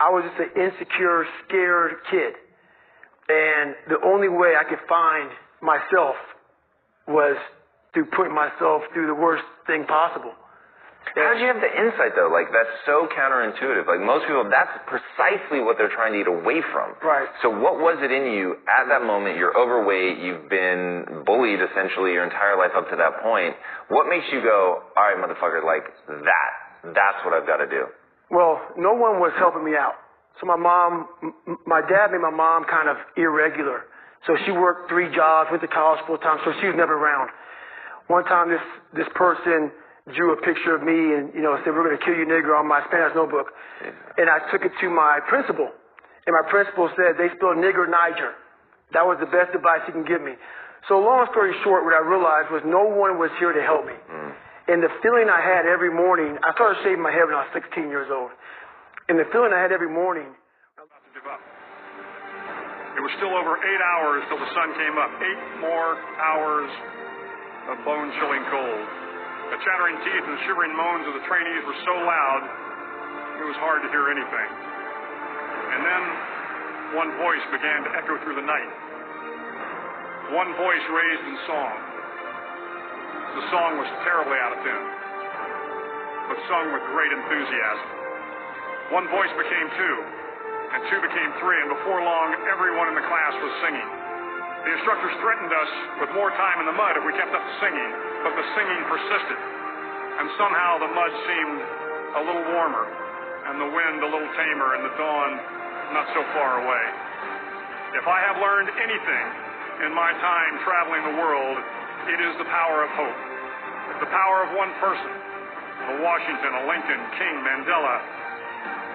I was just an insecure, scared kid. And the only way I could find myself was through putting myself through the worst thing possible. How did you have the insight, though? Like, that's so counterintuitive. Like, most people, that's precisely what they're trying to get away from. Right. So what was it in you at that moment? You're overweight. You've been bullied, essentially, your entire life up to that point. What makes you go, all right, motherfucker, like, that's what I've got to do? Well, no one was helping me out. So my dad made my mom kind of irregular. So she worked 3 jobs, went to college full time, so she was never around. One time this person drew a picture of me and, said, "We're going to kill you, nigger," on my Spanish notebook. And I took it to my principal. And my principal said, "They spelled nigger Niger." That was the best advice he can give me. So long story short, what I realized was no one was here to help me. And the feeling I had every morning, I started shaving my head when I was 16 years old. And the feeling I had every morning. I'm about to give up. It was still over 8 hours till the sun came up. 8 more hours of bone-chilling cold. The chattering teeth and shivering moans of the trainees were so loud, it was hard to hear anything. And then one voice began to echo through the night. One voice raised in song. The song was terribly out of tune, but sung with great enthusiasm. One voice became 2, and 2 became 3, and before long, everyone in the class was singing. The instructors threatened us with more time in the mud if we kept up the singing, but the singing persisted, and somehow the mud seemed a little warmer, and the wind a little tamer, and the dawn not so far away. If I have learned anything in my time traveling the world, it is the power of hope, the power of one person, a Washington, a Lincoln, King, Mandela,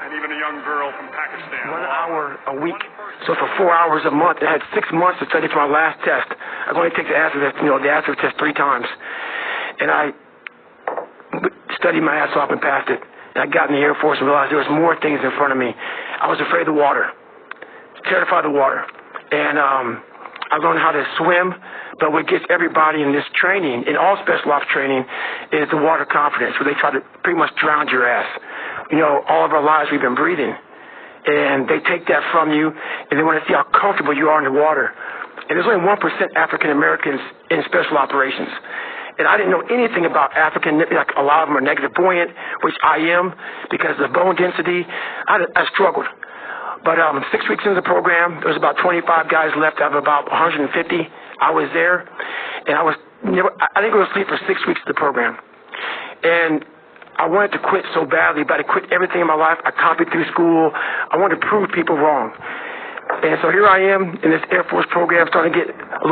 and even a young girl from Pakistan. 1 hour a week. So for 4 hours a month, I had 6 months to study for my last test. I was going to take the ASVAB test 3 times. And I studied my ass off and passed it. And I got in the Air Force and realized there was more things in front of me. I was afraid of the water, terrified of the water. And I learned how to swim. But what gets everybody in this training, in all special ops training, is the water confidence, where they try to pretty much drown your ass. All of our lives we've been breathing. And they take that from you, and they want to see how comfortable you are in the water. And there's only 1% African Americans in special operations. And I didn't know anything about African, like a lot of them are negative buoyant, which I am, because of the bone density. I struggled. But 6 weeks into the program, there was about 25 guys left out of about 150. I was there, and I didn't go to sleep for 6 weeks of the program. And I wanted to quit so badly, but I quit everything in my life. I copied through school. I wanted to prove people wrong. And so here I am in this Air Force program starting to get a little